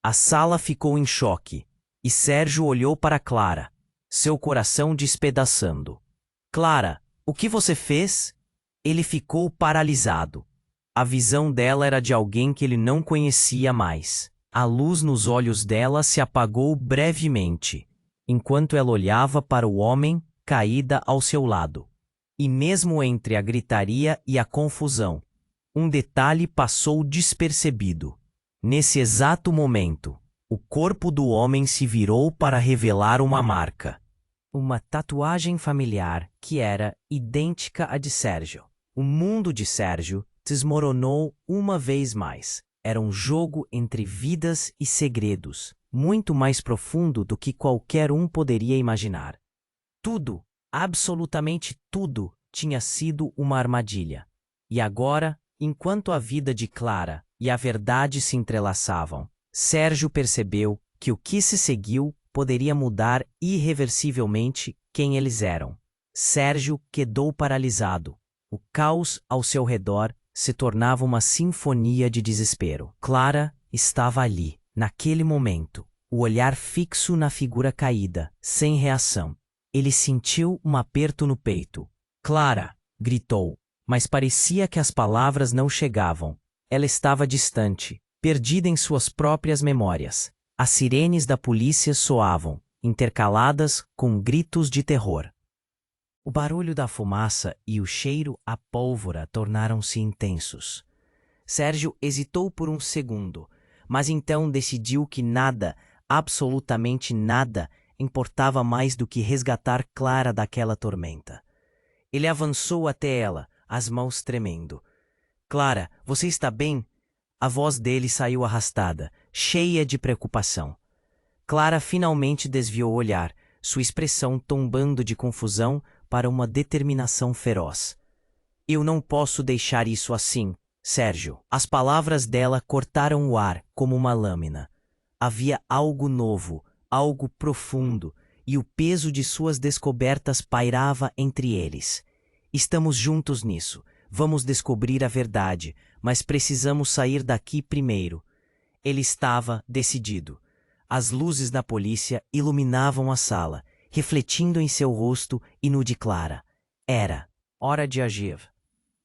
A sala ficou em choque, e Sérgio olhou para Clara, seu coração despedaçando. "Clara, o que você fez?" Ele ficou paralisado. A visão dela era de alguém que ele não conhecia mais. A luz nos olhos dela se apagou brevemente, enquanto ela olhava para o homem caída ao seu lado. E mesmo entre a gritaria e a confusão, um detalhe passou despercebido. Nesse exato momento, o corpo do homem se virou para revelar uma marca. Uma tatuagem familiar que era idêntica à de Sérgio. O mundo de Sérgio desmoronou uma vez mais. Era um jogo entre vidas e segredos. muito mais profundo do que qualquer um poderia imaginar. Tudo, absolutamente tudo, tinha sido uma armadilha. E agora, enquanto a vida de Clara e a verdade se entrelaçavam, Sérgio percebeu que o que se seguiu poderia mudar irreversivelmente quem eles eram. Sérgio quedou paralisado. O caos ao seu redor se tornava uma sinfonia de desespero. Clara estava ali, naquele momento, o olhar fixo na figura caída, sem reação. Ele sentiu um aperto no peito. Clara! Gritou, mas parecia que as palavras não chegavam. Ela estava distante, perdida em suas próprias memórias. As sirenes da polícia soavam, intercaladas com gritos de terror. O barulho da fumaça e o cheiro a pólvora tornaram-se intensos. Sérgio hesitou por um segundo, mas então decidiu que nada, absolutamente nada, importava mais do que resgatar Clara daquela tormenta. Ele avançou até ela, as mãos tremendo. Clara, você está bem? A voz dele saiu arrastada, cheia de preocupação. Clara finalmente desviou o olhar, sua expressão tombando de confusão para uma determinação feroz. Eu não posso deixar isso assim, Sérgio. As palavras dela cortaram o ar como uma lâmina. Havia algo novo, algo profundo, e o peso de suas descobertas pairava entre eles. Estamos juntos nisso. Vamos descobrir a verdade, mas precisamos sair daqui primeiro. Ele estava decidido. As luzes da polícia iluminavam a sala, refletindo em seu rosto e no de Clara. Era hora de agir.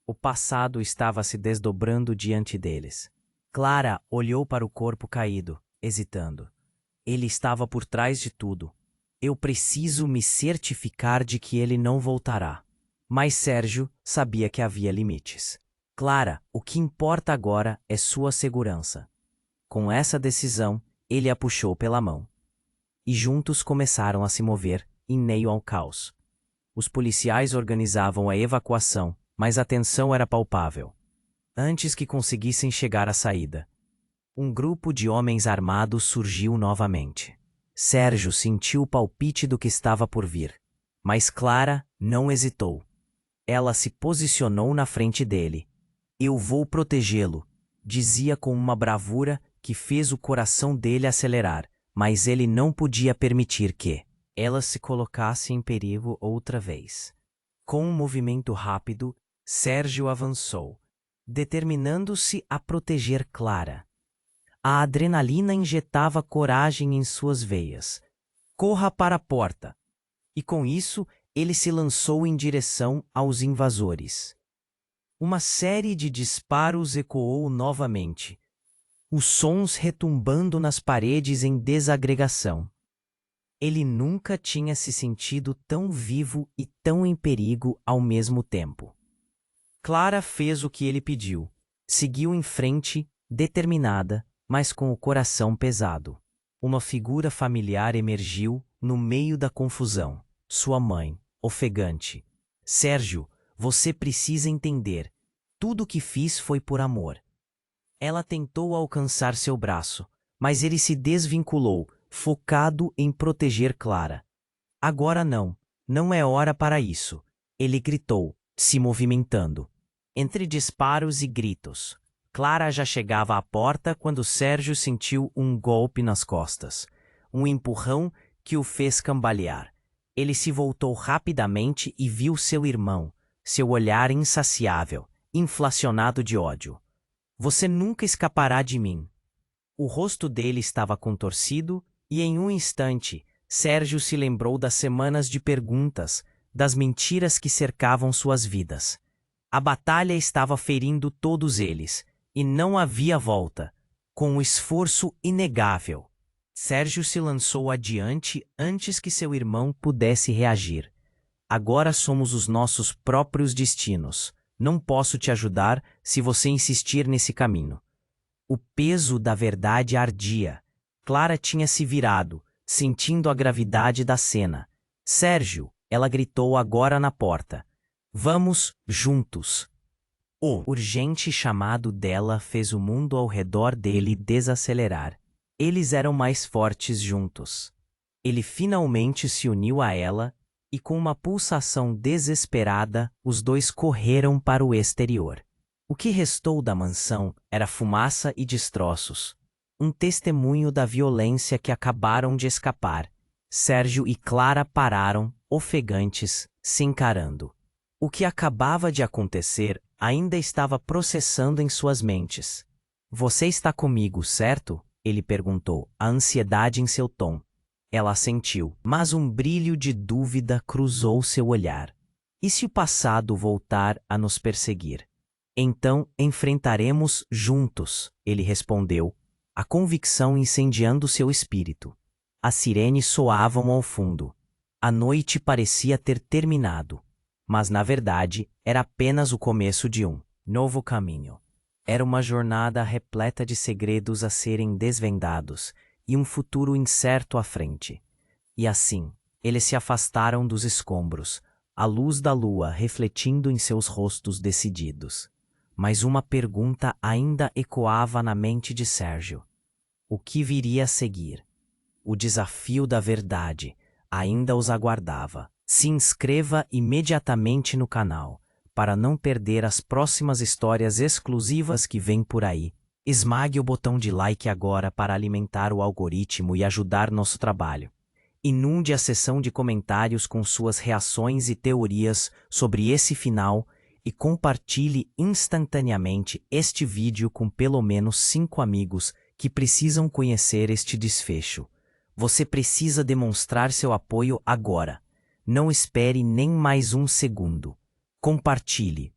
O passado estava se desdobrando diante deles. Clara olhou para o corpo caído, hesitando. Ele estava por trás de tudo. Eu preciso me certificar de que ele não voltará. Mas Sérgio sabia que havia limites. Clara, o que importa agora é sua segurança. Com essa decisão, ele a puxou pela mão. E juntos começaram a se mover, em meio ao caos. Os policiais organizavam a evacuação, mas a tensão era palpável. Antes que conseguissem chegar à saída, um grupo de homens armados surgiu novamente. Sérgio sentiu o palpite do que estava por vir. Mas Clara não hesitou. Ela se posicionou na frente dele. Eu vou protegê-lo, dizia com uma bravura que fez o coração dele acelerar, mas ele não podia permitir que ela se colocasse em perigo outra vez. Com um movimento rápido, Sérgio avançou, determinando-se a proteger Clara. A adrenalina injetava coragem em suas veias. Corra para a porta! E com isso, ele se lançou em direção aos invasores. Uma série de disparos ecoou novamente, os sons retumbando nas paredes em desagregação. Ele nunca tinha se sentido tão vivo e tão em perigo ao mesmo tempo. Clara fez o que ele pediu. Seguiu em frente, determinada, mas com o coração pesado. Uma figura familiar emergiu no meio da confusão. Sua mãe, ofegante. Sérgio, você precisa entender. Tudo o que fiz foi por amor. Ela tentou alcançar seu braço, mas ele se desvinculou, focado em proteger Clara. Agora não, não é hora para isso, ele gritou, se movimentando. Entre disparos e gritos, Clara já chegava à porta quando Sérgio sentiu um golpe nas costas, um empurrão que o fez cambalear. Ele se voltou rapidamente e viu seu irmão, seu olhar insaciável, inflacionado de ódio. Você nunca escapará de mim. O rosto dele estava contorcido e, em um instante, Sérgio se lembrou das semanas de perguntas, das mentiras que cercavam suas vidas. A batalha estava ferindo todos eles, e não havia volta. Com um esforço inegável, Sérgio se lançou adiante antes que seu irmão pudesse reagir. Agora somos os nossos próprios destinos. Não posso te ajudar se você insistir nesse caminho. O peso da verdade ardia. Clara tinha se virado, sentindo a gravidade da cena. Sérgio, ela gritou agora na porta. Vamos, juntos. O urgente chamado dela fez o mundo ao redor dele desacelerar. Eles eram mais fortes juntos. Ele finalmente se uniu a ela e, com uma pulsação desesperada, os dois correram para o exterior. O que restou da mansão era fumaça e destroços, um testemunho da violência que acabaram de escapar. Sérgio e Clara pararam, ofegantes, se encarando. O que acabava de acontecer ainda estava processando em suas mentes. Você está comigo, certo? Ele perguntou, a ansiedade em seu tom. Ela assentiu, mas um brilho de dúvida cruzou seu olhar. E se o passado voltar a nos perseguir? Então enfrentaremos juntos, ele respondeu, a convicção incendiando seu espírito. As sirenes soavam ao fundo. A noite parecia ter terminado, mas na verdade era apenas o começo de um novo caminho. Era uma jornada repleta de segredos a serem desvendados e um futuro incerto à frente. E assim, eles se afastaram dos escombros, a luz da lua refletindo em seus rostos decididos. Mas uma pergunta ainda ecoava na mente de Sérgio. O que viria a seguir? O desafio da verdade ainda os aguardava. Se inscreva imediatamente no canal para não perder as próximas histórias exclusivas que vêm por aí. Esmague o botão de like agora para alimentar o algoritmo e ajudar nosso trabalho. Inunde a seção de comentários com suas reações e teorias sobre esse final e compartilhe instantaneamente este vídeo com pelo menos 5 amigos que precisam conhecer este desfecho. Você precisa demonstrar seu apoio agora. Não espere nem mais um segundo. Compartilhe,